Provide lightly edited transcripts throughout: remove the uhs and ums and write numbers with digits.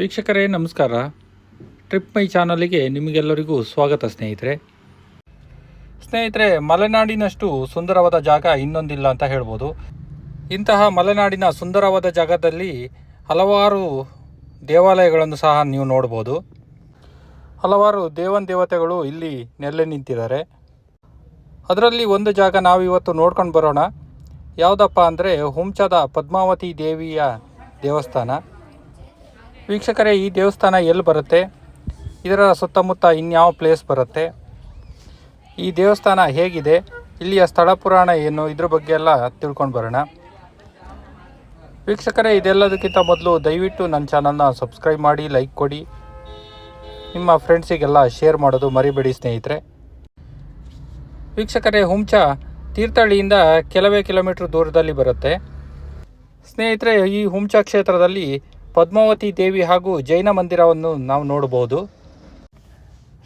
ವೀಕ್ಷಕರೇ ನಮಸ್ಕಾರ. ಟ್ರಿಪ್ ಮೈ ಚಾನಲಿಗೆ ನಿಮಗೆಲ್ಲರಿಗೂ ಸ್ವಾಗತ ಸ್ನೇಹಿತರೆ, ಮಲೆನಾಡಿನಷ್ಟು ಸುಂದರವಾದ ಜಾಗ ಇನ್ನೊಂದಿಲ್ಲ ಅಂತ ಹೇಳ್ಬೋದು. ಇಂತಹ ಮಲೆನಾಡಿನ ಸುಂದರವಾದ ಜಾಗದಲ್ಲಿ ಹಲವಾರು ದೇವಾಲಯಗಳನ್ನು ಸಹ ನೀವು ನೋಡ್ಬೋದು. ಹಲವಾರು ದೇವತೆಗಳು ಇಲ್ಲಿ ನೆಲೆ ನಿಂತಿದ್ದಾರೆ. ಅದರಲ್ಲಿ ಒಂದು ಜಾಗ ನಾವಿವತ್ತು ನೋಡ್ಕೊಂಡು ಬರೋಣ. ಯಾವುದಪ್ಪ ಅಂದರೆ ಹುಂಚದ ಪದ್ಮಾವತಿ ದೇವಿಯ ದೇವಸ್ಥಾನ. ವೀಕ್ಷಕರೇ, ಈ ದೇವಸ್ಥಾನ ಎಲ್ಲಿ ಬರುತ್ತೆ, ಇದರ ಸುತ್ತಮುತ್ತ ಇನ್ಯಾವ ಪ್ಲೇಸ್ ಬರುತ್ತೆ, ಈ ದೇವಸ್ಥಾನ ಹೇಗಿದೆ, ಇಲ್ಲಿಯ ಸ್ಥಳ ಪುರಾಣ ಏನು, ಇದ್ರ ಬಗ್ಗೆ ಎಲ್ಲ ತಿಳ್ಕೊಂಡು ಬರೋಣ. ವೀಕ್ಷಕರೇ, ಇದೆಲ್ಲದಕ್ಕಿಂತ ಮೊದಲು ದಯವಿಟ್ಟು ನನ್ನ ಚಾನಲ್ನ ಸಬ್ಸ್ಕ್ರೈಬ್ ಮಾಡಿ, ಲೈಕ್ ಕೊಡಿ, ನಿಮ್ಮ ಫ್ರೆಂಡ್ಸಿಗೆಲ್ಲ ಶೇರ್ ಮಾಡೋದು ಮರಿಬೇಡಿ ಸ್ನೇಹಿತರೆ. ವೀಕ್ಷಕರೇ, ಹುಂಚ ತೀರ್ಥಹಳ್ಳಿಯಿಂದ ಕೆಲವೇ ಕಿಲೋಮೀಟರ್ ದೂರದಲ್ಲಿ ಬರುತ್ತೆ ಸ್ನೇಹಿತರೆ. ಈ ಹುಂಚ ಕ್ಷೇತ್ರದಲ್ಲಿ ಪದ್ಮಾವತಿ ದೇವಿ ಹಾಗೂ ಜೈನ ಮಂದಿರವನ್ನು ನಾವು ನೋಡಬಹುದು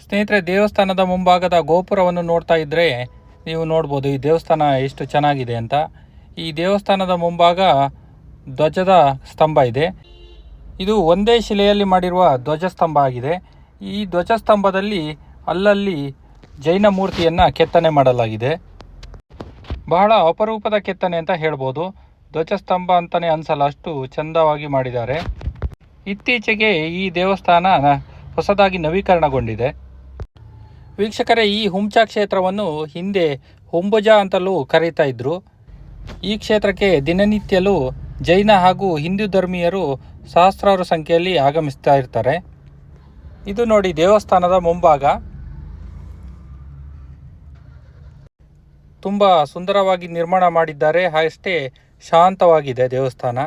ಸ್ನೇಹಿತರೆ. ದೇವಸ್ಥಾನದ ಮುಂಭಾಗದ ಗೋಪುರವನ್ನು ನೋಡ್ತಾ ಇದ್ದರೆ ನೀವು ನೋಡ್ಬೋದು ಈ ದೇವಸ್ಥಾನ ಎಷ್ಟು ಚೆನ್ನಾಗಿದೆ ಅಂತ. ಈ ದೇವಸ್ಥಾನದ ಮುಂಭಾಗ ಧ್ವಜದ ಸ್ತಂಭ ಇದೆ. ಇದು ಒಂದೇ ಶಿಲೆಯಲ್ಲಿ ಮಾಡಿರುವ ಧ್ವಜಸ್ತಂಭ ಆಗಿದೆ. ಈ ಧ್ವಜಸ್ತಂಭದಲ್ಲಿ ಅಲ್ಲಲ್ಲಿ ಜೈನ ಮೂರ್ತಿಯನ್ನು ಕೆತ್ತನೆ ಮಾಡಲಾಗಿದೆ. ಬಹಳ ಅಪರೂಪದ ಕೆತ್ತನೆ ಅಂತ ಹೇಳ್ಬೋದು. ಧ್ವಜಸ್ತಂಭ ಅಂತಲೇ ಅನಿಸಲ್ಲ, ಅಷ್ಟು ಚಂದವಾಗಿ ಮಾಡಿದ್ದಾರೆ. ಇತ್ತೀಚೆಗೆ ಈ ದೇವಸ್ಥಾನ ಹೊಸದಾಗಿ ನವೀಕರಣಗೊಂಡಿದೆ. ವೀಕ್ಷಕರೇ, ಈ ಹುಂಚ ಕ್ಷೇತ್ರವನ್ನು ಹಿಂದೆ ಹೊಂಬುಜ ಅಂತಲೂ ಕರೀತಾ ಇದ್ರು. ಈ ಕ್ಷೇತ್ರಕ್ಕೆ ದಿನನಿತ್ಯಲೂ ಜೈನ ಹಾಗೂ ಹಿಂದೂ ಧರ್ಮೀಯರು ಸಹಸ್ರಾರು ಸಂಖ್ಯೆಯಲ್ಲಿ ಆಗಮಿಸ್ತಾ ಇರ್ತಾರೆ. ಇದು ನೋಡಿ ದೇವಸ್ಥಾನದ ಮುಂಭಾಗ. ತುಂಬ ಸುಂದರವಾಗಿ ನಿರ್ಮಾಣ ಮಾಡಿದ್ದಾರೆ, ಅಷ್ಟೇ ಶಾಂತವಾಗಿದೆ ದೇವಸ್ಥಾನ.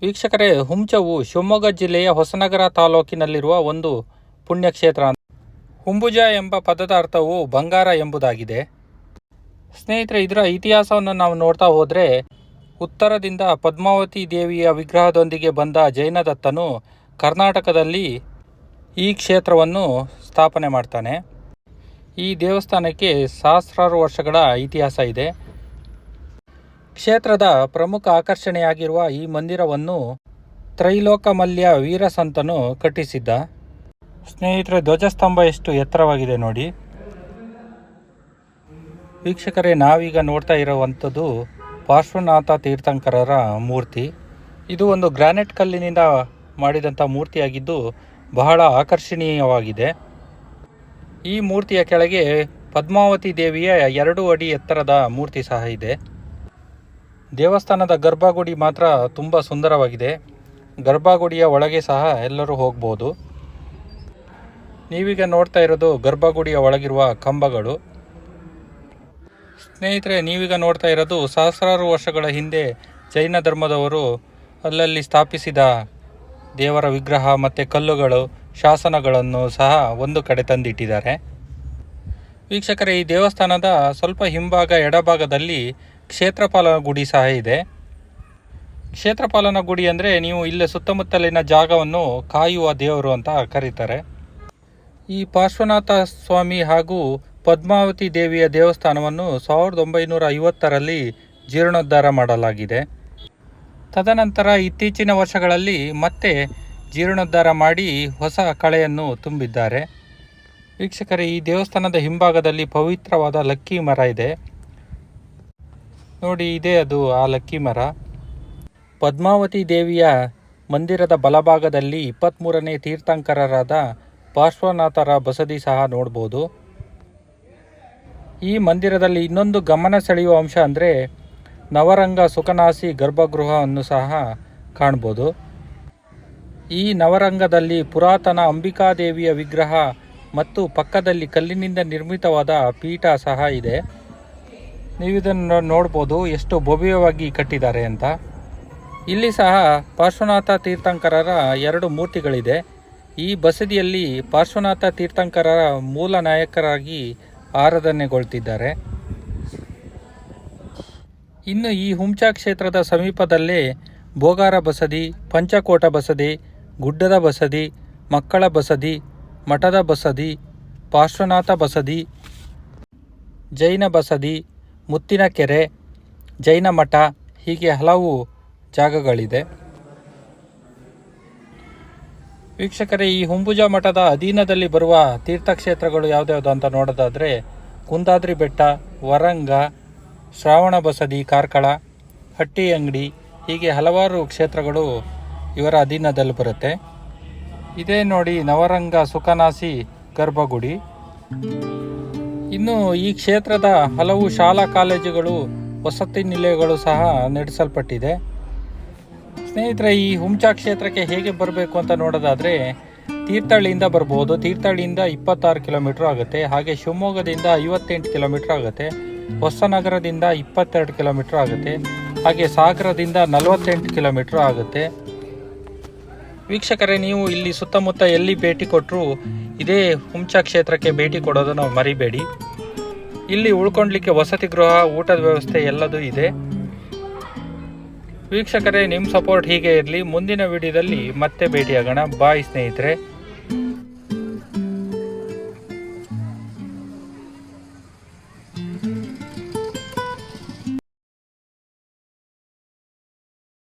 ವೀಕ್ಷಕರೇ, ಹುಂಚವು ಶಿವಮೊಗ್ಗ ಜಿಲ್ಲೆಯ ಹೊಸನಗರ ತಾಲೂಕಿನಲ್ಲಿರುವ ಒಂದು ಪುಣ್ಯಕ್ಷೇತ್ರ. ಹುಂಬುಜ ಎಂಬ ಪದದ ಅರ್ಥವು ಬಂಗಾರ ಎಂಬುದಾಗಿದೆ. ಸ್ನೇಹಿತರೆ, ಇದರ ಇತಿಹಾಸವನ್ನು ನಾವು ನೋಡ್ತಾ ಹೋದರೆ, ಉತ್ತರದಿಂದ ಪದ್ಮಾವತಿ ದೇವಿಯ ವಿಗ್ರಹದೊಂದಿಗೆ ಬಂದ ಜೈನದತ್ತನು ಕರ್ನಾಟಕದಲ್ಲಿ ಈ ಕ್ಷೇತ್ರವನ್ನು ಸ್ಥಾಪನೆ ಮಾಡ್ತಾನೆ. ಈ ದೇವಸ್ಥಾನಕ್ಕೆ ಸಹಸ್ರಾರು ವರ್ಷಗಳ ಇತಿಹಾಸ ಇದೆ. ಕ್ಷೇತ್ರದ ಪ್ರಮುಖ ಆಕರ್ಷಣೆಯಾಗಿರುವ ಈ ಮಂದಿರವನ್ನು ತ್ರೈಲೋಕಮಲ್ಯ ವೀರಸಂತನು ಕಟ್ಟಿಸಿದ್ದ. ಸ್ನೇಹಿತರೆ, ಧ್ವಜಸ್ತಂಭ ಎಷ್ಟು ಎತ್ತರವಾಗಿದೆ ನೋಡಿ. ವೀಕ್ಷಕರೇ, ನಾವೀಗ ನೋಡ್ತಾ ಇರುವಂಥದ್ದು ಪಾರ್ಶ್ವನಾಥ ತೀರ್ಥಂಕರರ ಮೂರ್ತಿ. ಇದು ಒಂದು ಗ್ರಾನೈಟ್ ಕಲ್ಲಿನಿಂದ ಮಾಡಿದಂಥ ಮೂರ್ತಿಯಾಗಿದ್ದು ಬಹಳ ಆಕರ್ಷಣೀಯವಾಗಿದೆ. ಈ ಮೂರ್ತಿಯ ಕೆಳಗೆ ಪದ್ಮಾವತಿ ದೇವಿಯ 2 ಅಡಿ ಎತ್ತರದ ಮೂರ್ತಿ ಸಹ ಇದೆ. ದೇವಸ್ಥಾನದ ಗರ್ಭಗುಡಿ ಮಾತ್ರ ತುಂಬ ಸುಂದರವಾಗಿದೆ. ಗರ್ಭಗುಡಿಯ ಒಳಗೆ ಸಹ ಎಲ್ಲರೂ ಹೋಗ್ಬೋದು. ನೀವೀಗ ನೋಡ್ತಾ ಇರೋದು ಗರ್ಭಗುಡಿಯ ಒಳಗಿರುವ ಕಂಬಗಳು. ಸ್ನೇಹಿತರೆ, ನೀವೀಗ ನೋಡ್ತಾ ಇರೋದು ಸಹಸ್ರಾರು ವರ್ಷಗಳ ಹಿಂದೆ ಜೈನ ಧರ್ಮದವರು ಅಲ್ಲಲ್ಲಿ ಸ್ಥಾಪಿಸಿದ ದೇವರ ವಿಗ್ರಹ ಮತ್ತು ಕಲ್ಲುಗಳು, ಶಾಸನಗಳನ್ನು ಸಹ ಒಂದು ಕಡೆ ತಂದಿಟ್ಟಿದ್ದಾರೆ. ವೀಕ್ಷಕರೇ, ಈ ದೇವಸ್ಥಾನದ ಸ್ವಲ್ಪ ಹಿಂಭಾಗ ಎಡಭಾಗದಲ್ಲಿ ಕ್ಷೇತ್ರಪಾಲನ ಗುಡಿ ಸಹ ಇದೆ. ಕ್ಷೇತ್ರಪಾಲನ ಗುಡಿ ಅಂದರೆ ನೀವು ಇಲ್ಲೇ ಸುತ್ತಮುತ್ತಲಿನ ಜಾಗವನ್ನು ಕಾಯುವ ದೇವರು ಅಂತ ಕರೀತಾರೆ. ಈ ಪಾರ್ಶ್ವನಾಥ ಸ್ವಾಮಿ ಹಾಗೂ ಪದ್ಮಾವತಿ ದೇವಿಯ ದೇವಸ್ಥಾನವನ್ನು 1950ರಲ್ಲಿ ಜೀರ್ಣೋದ್ಧಾರ ಮಾಡಲಾಗಿದೆ. ತದನಂತರ ಇತ್ತೀಚಿನ ವರ್ಷಗಳಲ್ಲಿ ಮತ್ತೆ ಜೀರ್ಣೋದ್ಧಾರ ಮಾಡಿ ಹೊಸ ಕಳೆಯನ್ನು ತುಂಬಿದ್ದಾರೆ. ವೀಕ್ಷಕರೇ, ಈ ದೇವಸ್ಥಾನದ ಹಿಂಭಾಗದಲ್ಲಿ ಪವಿತ್ರವಾದ ಲಕ್ಕಿ ಮರ ಇದೆ ನೋಡಿ. ಇದೆ ಅದು ಆ ಲಕ್ಕಿ ಮರ. ಪದ್ಮಾವತಿ ದೇವಿಯ ಮಂದಿರದ ಬಲಭಾಗದಲ್ಲಿ 23ನೇ ತೀರ್ಥಂಕರರಾದ ಪಾರ್ಶ್ವನಾಥರ ಬಸದಿ ಸಹ ನೋಡ್ಬೋದು. ಈ ಮಂದಿರದಲ್ಲಿ ಇನ್ನೊಂದು ಗಮನ ಸೆಳೆಯುವ ಅಂಶ ಅಂದರೆ ನವರಂಗ ಸುಖನಾಸಿ ಗರ್ಭಗೃಹವನ್ನು ಸಹ ಕಾಣ್ಬೋದು. ಈ ನವರಂಗದಲ್ಲಿ ಪುರಾತನ ಅಂಬಿಕಾದೇವಿಯ ವಿಗ್ರಹ ಮತ್ತು ಪಕ್ಕದಲ್ಲಿ ಕಲ್ಲಿನಿಂದ ನಿರ್ಮಿತವಾದ ಪೀಠ ಸಹ ಇದೆ. ನೀವು ಇದನ್ನು ನೋಡ್ಬೋದು ಎಷ್ಟು ಭವ್ಯವಾಗಿ ಕಟ್ಟಿದ್ದಾರೆ ಅಂತ. ಇಲ್ಲಿ ಸಹ ಪಾರ್ಶ್ವನಾಥ ತೀರ್ಥಂಕರರ 2 ಮೂರ್ತಿಗಳಿದೆ. ಈ ಬಸದಿಯಲ್ಲಿ ಪಾರ್ಶ್ವನಾಥ ತೀರ್ಥಂಕರರ ಮೂಲ ನಾಯಕರಾಗಿ ಆರಾಧನೆಗೊಳ್ತಿದ್ದಾರೆ. ಇನ್ನು ಈ ಹುಂಚ ಕ್ಷೇತ್ರದ ಸಮೀಪದಲ್ಲೇ ಬೋಗಾರ ಬಸದಿ, ಪಂಚಕೋಟ ಬಸದಿ, ಗುಡ್ಡದ ಬಸದಿ, ಮಕ್ಕಳ ಬಸದಿ, ಮಠದ ಬಸದಿ, ಪಾರ್ಶ್ವನಾಥ ಬಸದಿ, ಜೈನ ಬಸದಿ, ಮುತ್ತಿನ ಕೆರೆ, ಜೈನ ಮಠ, ಹೀಗೆ ಹಲವು ಜಾಗಗಳಿದೆ. ವೀಕ್ಷಕರೇ, ಈ ಹುಂಬುಜ ಮಠದ ಅಧೀನದಲ್ಲಿ ಬರುವ ತೀರ್ಥಕ್ಷೇತ್ರಗಳು ಯಾವ್ದ್ಯಾವುದು ಅಂತ ನೋಡೋದಾದರೆ ಕುಂದಾದ್ರಿ ಬೆಟ್ಟ, ವರಂಗ, ಶ್ರಾವಣ ಬಸದಿ, ಕಾರ್ಕಳ, ಹಟ್ಟಿ ಅಂಗಡಿ, ಹೀಗೆ ಹಲವಾರು ಕ್ಷೇತ್ರಗಳು ಇವರ ಅಧೀನದಲ್ಲಿ ಬರುತ್ತೆ. ಇದೇ ನೋಡಿ ನವರಂಗ ಸುಖನಾಸಿ ಗರ್ಭಗುಡಿ. ಇನ್ನು ಈ ಕ್ಷೇತ್ರದ ಹಲವು ಶಾಲಾ ಕಾಲೇಜುಗಳು, ವಸತಿ ನಿಲಯಗಳು ಸಹ ನಡೆಸಲ್ಪಟ್ಟಿದೆ. ಸ್ನೇಹಿತರೆ, ಈ ಹುಂಚಾ ಕ್ಷೇತ್ರಕ್ಕೆ ಹೇಗೆ ಬರಬೇಕು ಅಂತ ನೋಡೋದಾದರೆ ತೀರ್ಥಹಳ್ಳಿಯಿಂದ ಬರ್ಬೋದು. ತೀರ್ಥಹಳ್ಳಿಯಿಂದ 26 ಕಿಲೋಮೀಟ್ರ್ ಆಗುತ್ತೆ. ಹಾಗೆ ಶಿವಮೊಗ್ಗದಿಂದ 58 ಕಿಲೋಮೀಟ್ರ್ ಆಗುತ್ತೆ. ಹೊಸನಗರದಿಂದ 22 ಕಿಲೋಮೀಟ್ರ್ ಆಗುತ್ತೆ. ಹಾಗೆ ಸಾಗರದಿಂದ 48 ಕಿಲೋಮೀಟ್ರ್ ಆಗುತ್ತೆ. ವೀಕ್ಷಕರೇ, ನೀವು ಇಲ್ಲಿ ಸುತ್ತಮುತ್ತ ಎಲ್ಲಿ ಭೇಟಿ ಕೊಟ್ಟರು ಇದೇ ಹುಂಚಾ ಕ್ಷೇತ್ರಕ್ಕೆ ಭೇಟಿ ಕೊಡೋದನ್ನು ಮರಿಬೇಡಿ. ಇಲ್ಲಿ ಉಳ್ಕೊಳ್ಲಿಕ್ಕೆ ವಸತಿ ಗೃಹ, ಊಟದ ವ್ಯವಸ್ಥೆ ಎಲ್ಲದೂ ಇದೆ. ವೀಕ್ಷಕರೇ, ನಿಮ್ಮ ಸಪೋರ್ಟ್ ಹೀಗೆ ಇರಲಿ. ಮುಂದಿನ ವಿಡಿಯೋದಲ್ಲಿ ಮತ್ತೆ ಭೇಟಿಯಾಗೋಣ. ಬಾಯ್ ಸ್ನೇಹಿತರೆ.